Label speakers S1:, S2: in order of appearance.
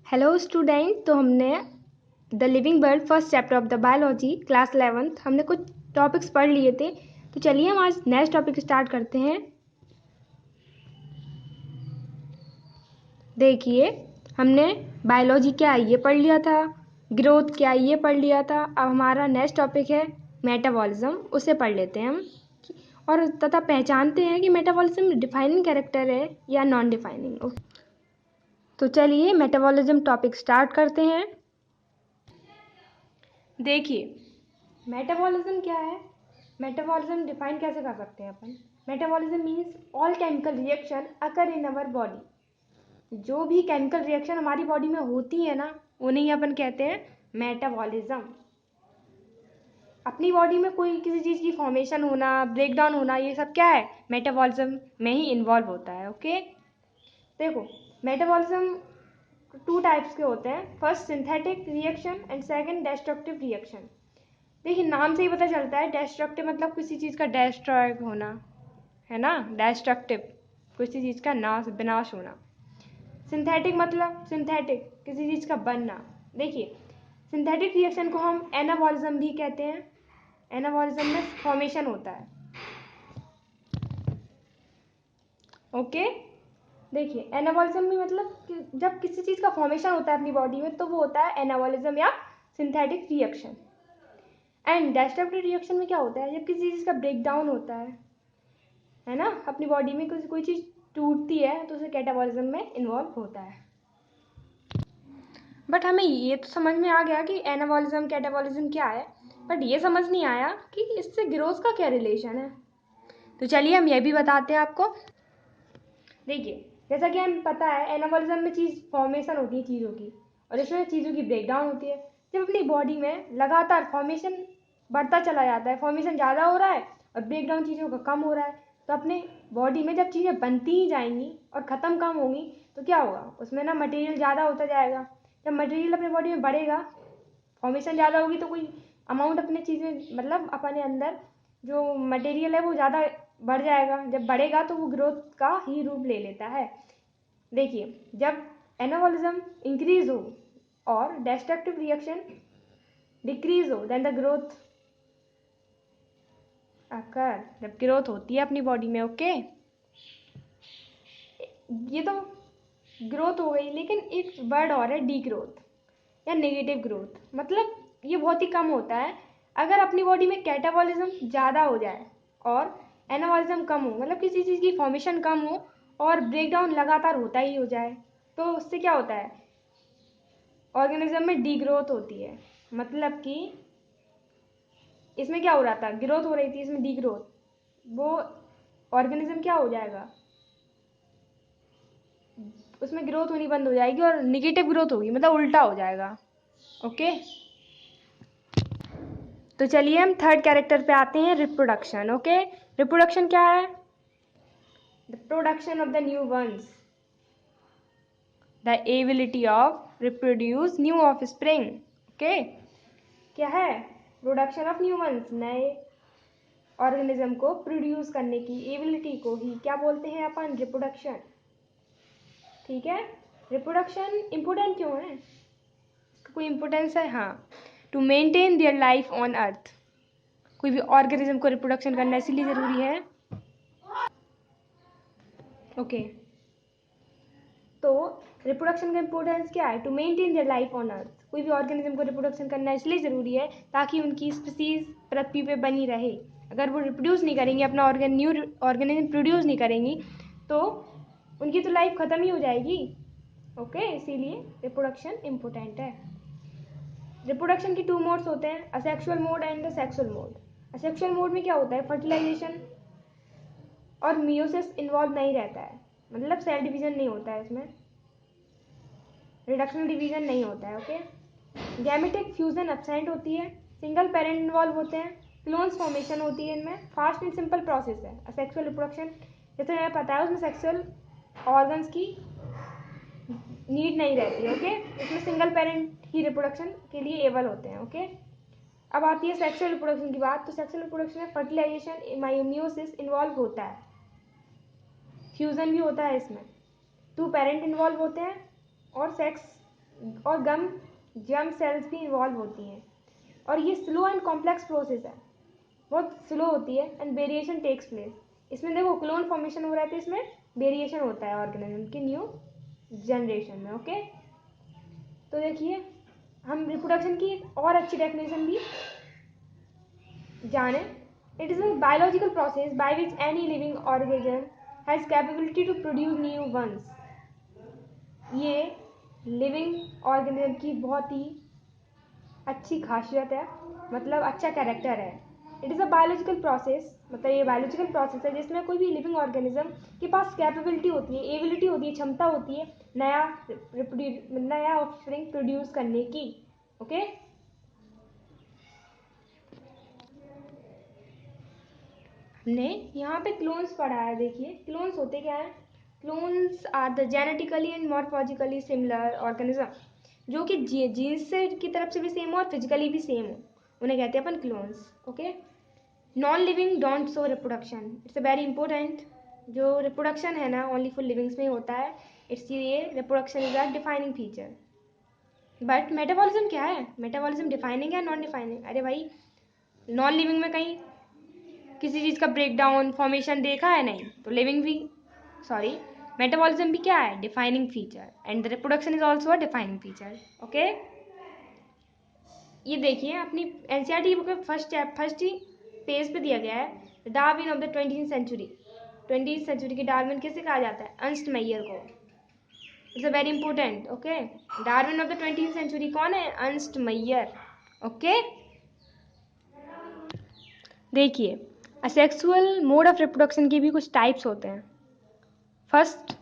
S1: Hello student. तो हमने the living world first chapter of the biology class 11th हमने कुछ टॉपिक्स पढ़ लिए थे। तो चलिए हम आज नेक्स्ट टॉपिक स्टार्ट करते हैं। देखिए, हमने बायोलॉजी क्या है ये पढ़ लिया था, ग्रोथ क्या है ये पढ़ लिया था। अब हमारा नेक्स्ट टॉपिक है मेटाबॉलिज्म, उसे पढ़ लेते हैं हम और तथा पहचानते हैं कि मेटाबॉलिज्म डिफाइनिंग कैरेक्टर है या नॉन डिफाइनिंग। तो चलिए मेटाबॉलिज्म टॉपिक स्टार्ट करते हैं। देखिए, मेटाबॉलिज्म क्या है, मेटाबॉलिज्म डिफाइन कैसे कर सकते हैं अपन। Metabolism means all chemical reaction occur in our body. जो भी केमिकल रिएक्शन हमारी बॉडी में होती है ना, उन्हें ही अपन कहते हैं मेटाबॉलिज्म। अपनी बॉडी में कोई किसी चीज़ की फॉर्मेशन होना, ब्रेकडाउन होना, ये सब क्या है, मेटाबॉलिज्म में ही इन्वॉल्व होता है। ओके, देखो मेटाबॉलिज्म टू टाइप्स के होते हैं। First synthetic reaction and second destructive reaction. देखिए, नाम से ही पता चलता है डिस्ट्रक्टिव मतलब किसी चीज़ का डिस्ट्रॉय होना, है ना। डिस्ट्रक्टिव किसी चीज़ का नाश, विनाश होना। सिंथेटिक मतलब सिंथेटिक किसी चीज़ का बनना। देखिए, सिंथेटिक रिएक्शन को हम एनाबॉलिज्म भी कहते हैं। एनाबॉलिज्म में फॉर्मेशन होता है। ओके, देखिए एनाबॉलिज्म में मतलब कि जब किसी चीज़ का फॉर्मेशन होता है अपनी बॉडी में, तो वो होता है एनाबॉलिज्म या synthetic reaction. And destructive reaction में क्या होता है, जब किसी चीज़ का ब्रेक डाउन होता है ना, अपनी बॉडी में कोई चीज़ टूटती है तो उसे कैटाबॉलिज्म में इन्वॉल्व होता है। बट हमें ये तो समझ में आ गया कि एनाबॉलिज्म कैटाबॉलिज्म क्या है, बट ये समझ नहीं आया कि इससे ग्रोथ का क्या रिलेशन है। तो चलिए हम ये भी बताते हैं आपको। देखिए, जैसा कि हमें पता है एनाबॉलिज्म में चीज़ फॉर्मेशन होती है चीज़ों की, और इसमें चीज़ों की ब्रेकडाउन होती है। जब अपनी बॉडी में लगातार फॉर्मेशन बढ़ता चला जाता है, फॉर्मेशन ज़्यादा हो रहा है और ब्रेकडाउन चीज़ों का कम हो रहा है, तो अपने बॉडी में जब चीज़ें बनती ही जाएंगी और ख़त्म कम होंगी तो क्या होगा, उसमें ना मटेरियल ज़्यादा होता जाएगा। जब मटेरियल अपनी बॉडी में बढ़ेगा, फॉर्मेशन ज़्यादा होगी, तो कोई अमाउंट अपने चीज़ें मतलब अपने अंदर जो मटेरियल है वो ज़्यादा बढ़ जाएगा। जब बढ़ेगा तो वो ग्रोथ का ही रूप ले लेता है। देखिए, जब एनाबॉलिज्म इंक्रीज हो और डिस्ट्रक्टिव रिएक्शन डिक्रीज हो, देन द ग्रोथ अकर, जब ग्रोथ होती है अपनी बॉडी में। ओके, ये तो ग्रोथ हो गई, लेकिन एक वर्ड और है डी ग्रोथ या नेगेटिव ग्रोथ। मतलब ये बहुत ही कम होता है अगर अपनी बॉडी में कैटाबॉलिज्म ज़्यादा हो जाए और एनाबॉलिज्म कम हो, मतलब किसी चीज़ की फॉर्मेशन कम हो और ब्रेकडाउन लगातार होता ही हो जाए, तो उससे क्या होता है, ऑर्गेनिज्म में डी ग्रोथ होती है। मतलब कि इसमें क्या हो रहा था, ग्रोथ हो रही थी, इसमें डी ग्रोथ, वो ऑर्गेनिज्म क्या हो जाएगा, उसमें ग्रोथ होनी बंद हो जाएगी और निगेटिव ग्रोथ होगी, मतलब उल्टा हो जाएगा। ओके, तो चलिए हम थर्ड कैरेक्टर पे आते हैं, रिप्रोडक्शन। ओके, रिप्रोडक्शन क्या है, the production of the new ones, the ability of reproduce new of spring. Okay, क्या है, प्रोडक्शन ऑफ न्यू वंस, नए ऑर्गेनिज्म को प्रोड्यूस करने की एबिलिटी को ही क्या बोलते हैं अपन, रिप्रोडक्शन। ठीक है, रिप्रोडक्शन इम्पोर्टेंट क्यों है, इसका कोई इम्पोर्टेंस है, हाँ, to maintain their life on earth. कोई भी ऑर्गेनिज्म को रिप्रोडक्शन करना इसीलिए ज़रूरी है। ओके, तो रिप्रोडक्शन का इम्पोर्टेंस क्या है, to maintain their life on earth. कोई भी ऑर्गेनिज्म को रिप्रोडक्शन करना इसलिए ज़रूरी है ताकि उनकी स्पीसीज पृथ्वी पे बनी रहे। अगर वो रिप्रोड्यूस नहीं करेंगी, अपना न्यू ऑर्गेनिज्म प्रोड्यूस नहीं करेंगी, तो उनकी तो लाइफ ख़त्म ही हो जाएगी। ओके, इसीलिए रिप्रोडक्शन इम्पोर्टेंट है। रिप्रोडक्शन की टू मोड्स होते हैं, asexual mode and the sexual mode. Asexual mode में क्या होता है, फर्टिलाइजेशन और मियोसिस इन्वॉल्व नहीं रहता है, मतलब सेल डिवीजन नहीं होता है इसमें, रिडक्शनल डिवीजन नहीं होता है। ओके, गैमेटिक फ्यूजन एब्सेंट होती है, सिंगल पेरेंट इन्वॉल्व होते हैं, क्लोन्स फॉर्मेशन होती है, इनमें फास्ट एंड सिंपल प्रोसेस है। असेक्सुअल रिप्रोडक्शन जैसे मैंने पता है उसमें सेक्सुअल ऑर्गन्स की नीड नहीं रहती है। ओके, इसमें सिंगल पेरेंट ही रिप्रोडक्शन के लिए एबल होते हैं। ओके, अब आती है सेक्सुअल रिप्रोडक्शन की बात। तो सेक्सुअल रिप्रोडक्शन में फर्टिलाइजेशन, मायोमियोसिस इन्वॉल्व होता है, फ्यूजन भी होता है, इसमें टू पेरेंट इन्वॉल्व होते हैं और सेक्स और जर्म सेल्स भी इन्वॉल्व होती हैं, और ये स्लो एंड कॉम्प्लेक्स प्रोसेस है, बहुत स्लो होती है, एंड वेरिएशन टेक्स प्लेस। इसमें देखो क्लोन फॉर्मेशन हो रहा है, तो इसमें वेरिएशन होता है ऑर्गेनिज्म की न्यू जनरेशन में। ओके, तो देखिए हम रिप्रोडक्शन की एक और अच्छी डेफिनेशन भी जाने। It is a biological process by which any living organism has capability to produce new ones. ये लिविंग ऑर्गेनिज्म की बहुत ही अच्छी खासियत है, मतलब अच्छा कैरेक्टर है। It is a biological process, मतलब ये बायोलॉजिकल प्रोसेस है जिसमें कोई भी लिविंग ऑर्गेनिज्म के पास कैपेबिलिटी होती है, एबिलिटी होती है, क्षमता होती है नया ऑफस्प्रिंग प्रोड्यूस करने की। ओके, हमने यहाँ पे क्लोन्स पढ़ा है। देखिए क्लोन्स होते क्या है? Clones are the genetically and morphologically similar organism, जो कि जीन्स से की तरफ से भी सेम हो और फिजिकली भी सेम हो, उन्हें कहते हैं अपन clones. Okay, non living don't show reproduction, it's a very important. जो रिप्रोडक्शन है ना ओनली फॉर लिविंग्स में होता है, इसलिए reproduction is a defining feature. But metabolism क्या है? मेटाबॉलिज्म डिफाइनिंग है नॉन डिफाइनिंग? अरे भाई, नॉन लिविंग में कहीं किसी चीज़ का ब्रेकडाउन फॉर्मेशन देखा है? नहीं। तो लिविंग भी, सॉरी, मेटाबॉलिज्म भी क्या है? Defining feature, and the reproduction is also a defining feature. Okay, ये देखिए अपनी एनसीईआरटी बुक में फर्स्ट ही पेज पे दिया गया है, Darwin of the 20th century. 20th century के डार्विन किसे कहा जाता है? अर्नस्ट मेयर को। It's a very important. Okay, Darwin of the 20th century कौन है? Ernst Mayr. ओके, देखिए असेक्सुअल मोड ऑफ रिप्रोडक्शन के भी कुछ टाइप्स होते हैं। फर्स्ट